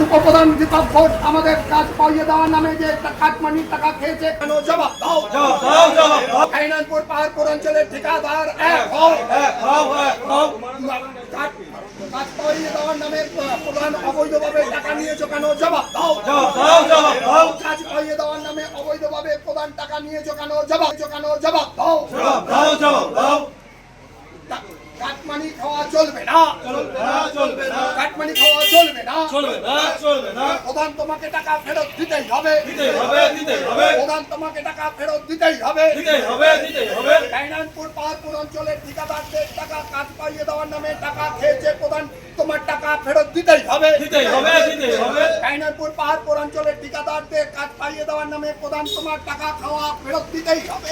উপপ্রধান দীপক ঘোষ আমাদের কাজ পাইয়ে দেওয়ার নামে যে কাটমানির টাকা খেয়েছে কেন জবাব দাও। কাইনানপুর পাহাড় পৌরাঞ্চলের ঠিকাদার এক হও। কাজ পাইয়ে দেওয়ার নামে প্রধান অবৈধভাবে টাকা নিয়েছো কেন জবাব দাও। কাজ পাইয়ে দেওয়ার নামে অবৈধভাবে প্রধান টাকা নিয়েছো কেন জবাব দাও। কাটমানি খাওয়া চলবে না, কাটমানি খাওয়া চলবে না। প্রধান তোমাকে টাকা ফেরত দিতেই হবে, প্রধান তোমাকে টাকা ফেরত দিতেই হবে। কাইনানপুর পাহাড়পুর অঞ্চলের ঠিকাদারদের টাকা কাজ পাইয়ে দেওয়ার নামে টাকা খেয়েছে প্রধান, তোমার টাকা ফেরত দিতেই হবে। কাইনানপুর পাহাড়পুর অঞ্চলের ঠিকাদারদের কাজ পাইয়ে দেওয়ার নামে প্রধান, তোমার টাকা খাওয়া ফেরত দিতেই হবে।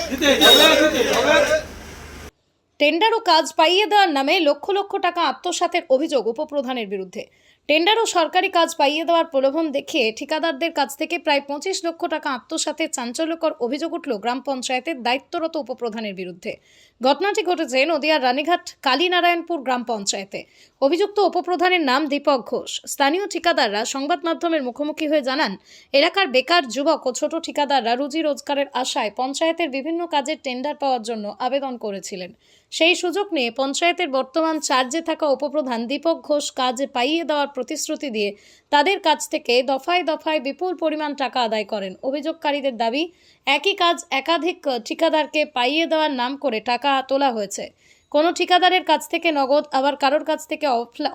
টেন্ডার ও কাজ পাইয়ে দেওয়ার নামে লক্ষ লক্ষ টাকা আত্মসাতের অভিযোগ উপপ্রধানের বিরুদ্ধে। টেন্ডার ও সরকারি কাজ পাইয়ে দেওয়ার প্রলোভন দেখিয়ে ঠিকাদারদের কাছ থেকে প্রায় 25 লক্ষ টাকা আত্মসাতের চাঞ্চল্যকর অভিযোগ উঠল গ্রাম পঞ্চায়েতের দায়িত্বরত উপপ্রধানের বিরুদ্ধে। ঘটনাটি ঘটেছে নদিয়ার রানীঘাট কালীনারায়ণপুর গ্রাম পঞ্চায়েতে। অভিযুক্ত উপপ্রধানের নাম দীপক ঘোষ। স্থানীয় ঠিকাদাররা সংবাদ মাধ্যমের মুখোমুখি হয়ে জানান, এলাকার বেকার যুবক ও ছোট ঠিকাদাররা রুজি রোজগারের আশায় পঞ্চায়েতের বিভিন্ন কাজের টেন্ডার পাওয়ার জন্য আবেদন করেছিলেন। সেই সুযোগ নিয়ে পঞ্চায়েতের বর্তমান চার্জে থাকা উপপ্রধান দীপক ঘোষ কাজ পাইয়ে দেওয়ার প্রতিশ্রুতি দিয়ে তাদের কাছ থেকে দফায় দফায় বিপুল পরিমাণ টাকা আদায় করেন। অভিযোগকারীদের দাবি, একই কাজ একাধিক ঠিকাদারকে পাইয়ে দেওয়ার নাম করে টাকা তোলা হয়েছে। কোনো ঠিকাদারের কাছ থেকে নগদ, আবার কারোর কাছ থেকে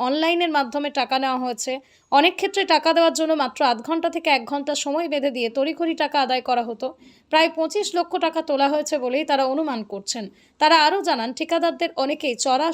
অনলাইনের মাধ্যমে টাকা নেওয়া হয়েছে। অনেক ক্ষেত্রে টাকা দেওয়ার জন্য মাত্র আধ ঘন্টা থেকে 1 ঘন্টা সময় বেঁধে দিয়ে তড়িঘড়ি টাকা আদায় করা হতো। প্রায় 25 লক্ষ টাকা তোলা হয়েছে বলেই তারা অনুমান করছেন। তারা আরও জানান, ঠিকাদারদের অনেকেই চড়া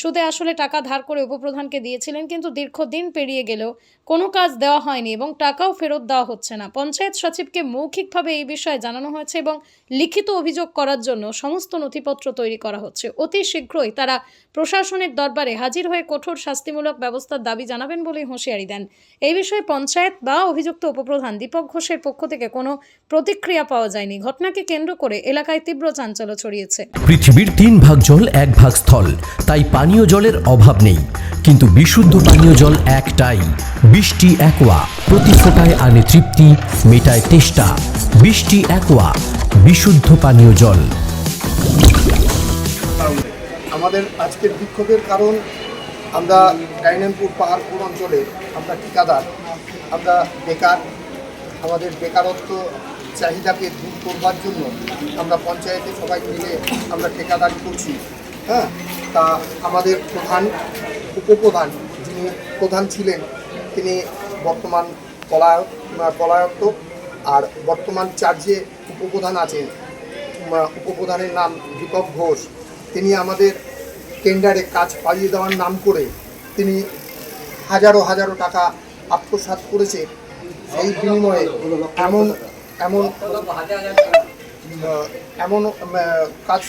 সুদে আসলে টাকা ধার করে উপপ্রধানকে দিয়েছিলেন, কিন্তু দীর্ঘদিন পেরিয়ে গেলেও কোনো কাজ দেওয়া হয়নি এবং টাকাও ফেরত দেওয়া হচ্ছে না। পঞ্চায়েত সচিবকে মৌখিকভাবে এই বিষয়ে জানানো হয়েছে এবং লিখিত অভিযোগ করার জন্য সমস্ত নথিপত্র তৈরি করা হচ্ছে। অতি শীঘ্রই তারা প্রশাসনের দরবারে হাজির হয়ে কঠোর শাস্তিমূলক ব্যবস্থার দাবি জানাবেন বলেই হুঁশিয়ারি দেন। এই বিষয়ে পঞ্চায়েত বা অভিযুক্ত উপপ্রধান দীপক ঘোষের পক্ষ থেকে কোনো প্রতিক্রিয়া পাওয়া যায়নি। ঘটনাকে কেন্দ্র করে এলাকায় তীব্র চাঞ্চল্য ছড়িয়েছে। পৃথিবীর 3 ভাগ জল 1 ভাগ স্থল, তাই পানীয় জলের অভাব নেই, কিন্তু বিশুদ্ধ পানীয় জল একটাই, বৃষ্টি অ্যাকোয়া। প্রতি ফোঁটায় আনে তৃপ্তি, মেটায় তেষ্টা। বৃষ্টি অ্যাকোয়া, বিশুদ্ধ পানীয় জল। আমাদের আজকের বিক্ষোভের কারণ, আমরা কাইনানপুর পাহাড়পুর অঞ্চলে আমরা ঠিকাদার, আমরা বেকার। আমাদের বেকারত্ব চাহিদাকে দূর করবার জন্য আমরা পঞ্চায়েতে সবাই মিলে আমরা ঠিকাদারি করছি। তা আমাদের উপপ্রধান যিনি প্রধান ছিলেন, তিনি বর্তমান পলায়ত, আর বর্তমান চার্জে উপপ্রধান আছেন। উপপ্রধানের নাম দীপক ঘোষ। তিনি আমাদের টেন্ডারে কাজ পাইয়ে দেওয়ার নাম করে তিনি হাজারো হাজারো টাকা আত্মসাৎ করেছে। সেই বিনিময়ে এমন কাজ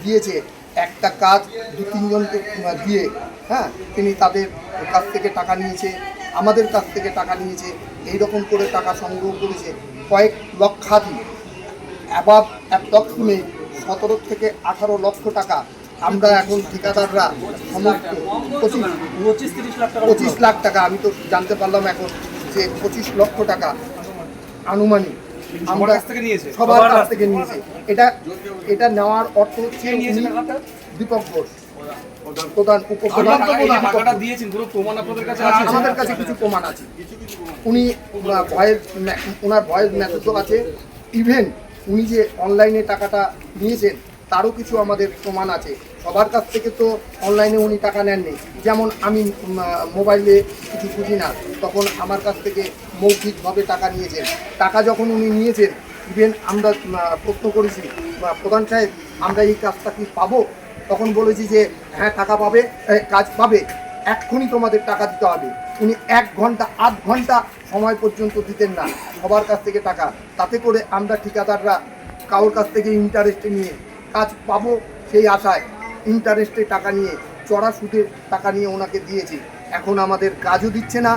দিয়েছে, একটা কাজ 2-3 জনকে দিয়ে তিনি তাদের কাছ থেকে টাকা নিয়েছে, আমাদের কাছ থেকে টাকা নিয়েছে। এই রকম করে টাকা সংগ্রহ করেছে কয়েক লক্ষাধিক, অ্যাবাভ 1 লক্ষ নেই, 17 থেকে 18 লক্ষ টাকা। আমরা এখন ঠিকাদাররা সমস্ত 25 লাখ টাকা, আমি তো জানতে পারলাম এখন যে 25 লক্ষ টাকা আনুমানিক আমরা সবার কাছ থেকে নিয়েছে। এটা নেওয়ার অর্থ হচ্ছে দীপক ঘোষ প্রধান উপপ্রধান। আমাদের কাছে কিছু প্রমাণ আছে, উনি ওনার ভয়েস মেসেজও আছে। ইভেন উনি যে অনলাইনে টাকাটা নিয়েছেন তারও কিছু আমাদের প্রমাণ আছে। সবার কাছ থেকে তো অনলাইনে উনি টাকা নেননি। যেমন আমি মোবাইলে কিছু বুঝি না, তখন আমার কাছ থেকে মৌখিকভাবে টাকা নিয়েছেন। টাকা যখন উনি নিয়েছেন, ইভেন আমরা প্রশ্ন করেছি, প্রধান সাহেব আমরা এই কাজটা কি পাবো? তখন বলেছি যে হ্যাঁ টাকা পাবে, কাজ পাবে, এক্ষুনি তোমাদের টাকা দিতে হবে। উনি 1 ঘন্টা 8 ঘন্টা সময় পর্যন্ত দিতেন না, সবার কাছ থেকে টাকা। তাতে করে আমরা ঠিকাদাররা কারোর কাছ থেকে ইন্টারেস্টে নিয়ে কাজ পাবো সেই আশায় ইন্টারেস্টে টাকা নিয়ে, চড়া সুদের টাকা নিয়ে ওনাকে দিয়েছি। এখন আমাদের কাজও দিচ্ছে না,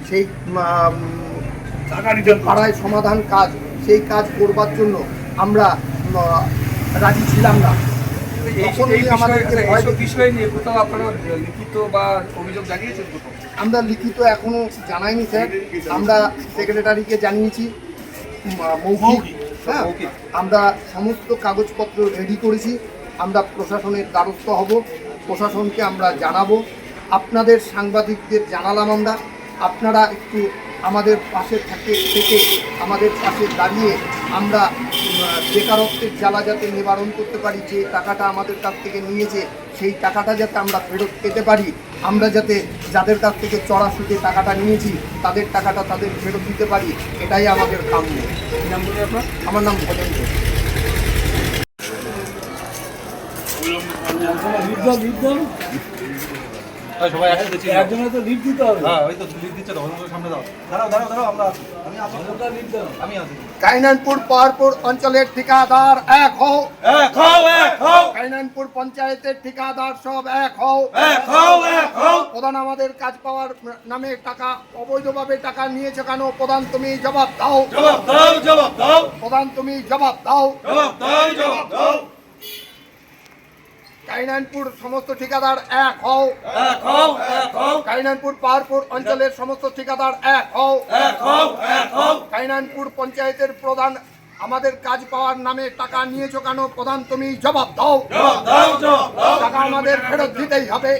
সেই পাড়ায় সমাধান কাজ, সেই কাজ করবার জন্য আমরা রাজি ছিলাম না। তখন এই উনি আমাদেরকে ভয় এইসব বিষয় নিয়ে কোথাও আপনারা লিখিত বা অভিযোগ জানিয়েছেন কোথাও? আমরা লিখিত এখনো জানাইনি স্যার, আমরা সেক্রেটারিকে জানিয়েছি মৌখিক। হ্যাঁ, মৌখিক। আমরা সমস্ত কাগজপত্র রেডি করেছি, আমরা প্রশাসনের দ্বারস্থ হব, প্রশাসনকে আমরা জানাবো, আপনাদের সাংবাদিকদের জানালাম আমরা, আপনারা একটু আমাদের পাশে থেকে আমাদের পাশে দাঁড়িয়ে আমরা বেকারত্বের জ্বালা যাতে নিবারণ করতে পারি, যে টাকাটা আমাদের কাছ থেকে নিয়েছে সেই টাকাটা যাতে আমরা ফেরত পেতে পারি, আমরা যাতে যাদের কাছ থেকে চড়া সুদে টাকাটা নিয়েছি তাদের টাকাটা তাদের ফেরত দিতে পারি, এটাই আমাদের কাম্য। কি নাম বলে আপনার? আমার নাম ভজন ঘোষ। সবাই একসাথে ছিল। একজনের তো লিফট দিতে হবে। হ্যাঁ, ওই তো লিড দিচ্ছে তো, ওদের সামনে দাও। দাঁড়াও, আমরা আছি। আমি আছি। কাইনানপুর পাহাড়পুর অঞ্চলের ঠিকাদার এক হও, কাইনানপুর পঞ্চায়েতের ঠিকাদার সব এক হও। প্রধান আমাদের কাজ পাওয়ার নামে টাকা অবৈধভাবে টাকা নিয়েছে কেন? প্রধান তুমি জবাব দাও, প্রধান তুমি জবাব দাও। কাইনানপুর সমস্ত ঠিকাদার এক হও, কাইনানপুর পাহাড়পুর অঞ্চলের সমস্ত ঠিকাদার এক হও। কাইনানপুর পঞ্চায়েতের প্রধান আমাদের কাজ পাওয়ার নামে টাকা নিয়েছো কেন? প্রধান তুমি জবাব দাও। টাকা আমাদের ফেরত দিতেই হবে,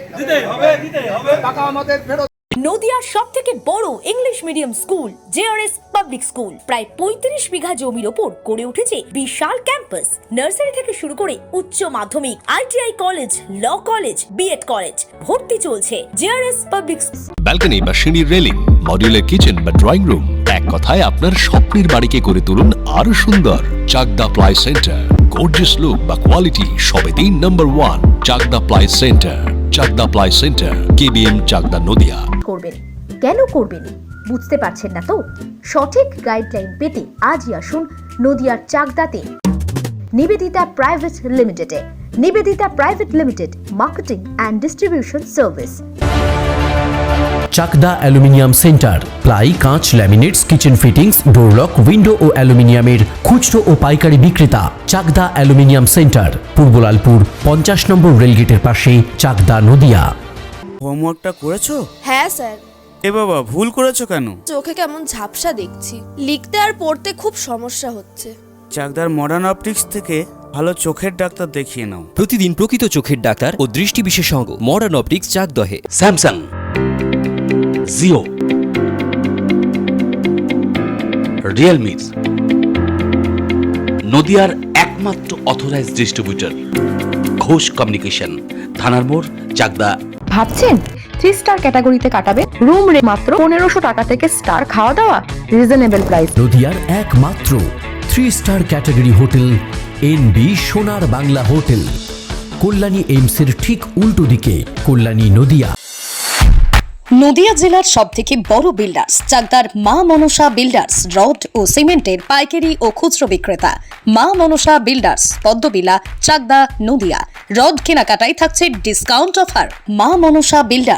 টাকা আমাদের ফেরত। নদিয়ার সবথেকে বড় English medium school JRS public school প্রায় ৩৫ বিঘা জমির ওপর গড়ে উঠেছে বিশাল ক্যাম্পাস। নার্সারি থেকে শুরু করে উচ্চ মাধ্যমিক, ITI college, law college, BEd college, ভর্তি চলছে। জেআরএস পাবলিক ব্যালকনি বা সিঁড়ির রেলিং, মডিউলার কিচেন বা ড্রয়িং রুম, এক কথায় আপনার স্বপ্নের বাড়িকে করে তুলুন আরো সুন্দর। Chakdah ply centre, gorgeous look বা কোয়ালিটি সবেতেই number 1। Chakdah ply centre, Chakdah ply centre, KBM, Chakdah, Nadia. করবেন কেন করবেন বুঝতে পারছেন না তো? সঠিক গাইডলাইন পেতে আজই আসুন নদিয়ার চাকদাতে নিবেদিতা প্রাইভেট লিমিটেডে। Nivedita private limited, marketing and distribution service. Chakdah aluminium centre, ply, কাঁচ, laminates, kitchen fittings, door lock, window ও অ্যালুমিনিয়ামের খুচরো ও পাইকারি বিক্রেতা। চাকদা অ্যালুমিনিয়াম সেন্টার, পূর্বলালপুর 50 নম্বর রেলগেটের পাশে, চাকদা, নদিয়া। হোমওয়ার্কটা করেছো? হ্যাঁ স্যার। এ বাবা, ভুল করেছো কেন? চোখে কেমন ঝাপসা দেখছি, লিখতে আর পড়তে খুব সমস্যা হচ্ছে। চাকদার মডার্ন অপটিক্স থেকে ভালো চোখের ডাক্তার দেখিয়ে নাও। প্রতিদিন প্রকৃত চোখের ডাক্তার ও দৃষ্টি বিশেষজ্ঞ মডার্ন অপটিক্স, চাকদহে। স্যামসাং, জিও, রিয়েলমি, নদিয়ার একমাত্র অথরাইজড ডিস্ট্রিবিউটর ঘোষ কমিউনিকেশন, থানার মোড়, চাকদা। ভাবছেন 3 স্টার ক্যাটাগরিতে কাটাবে? রুম রে মাত্র 1500 টাকা থেকে স্টার, খাওয়া দাওয়া রিজনেবল প্রাইস। নদিয়ার একমাত্র 3 স্টার ক্যাটাগরি হোটেল এনবি সোনার বাংলা হোটেল, কল্যাণী এইমসের ঠিক উল্টো দিকে, কল্যাণী, নদিয়া। নদিয়া জেলার সবথেকে বড় বিল্ডার্স চাকদার মা মনসা বিল্ডার্স, রড ও সিমেন্টের পাইকারি ও খুচরো বিক্রেতা। মা মনসা বিল্ডার্স, পদ্মবিলা, চাকদা, নদিয়া। রড কেনাকাটায় থাকছে ডিসকাউন্ট অফার। মা মনসা বিল্ডার্স।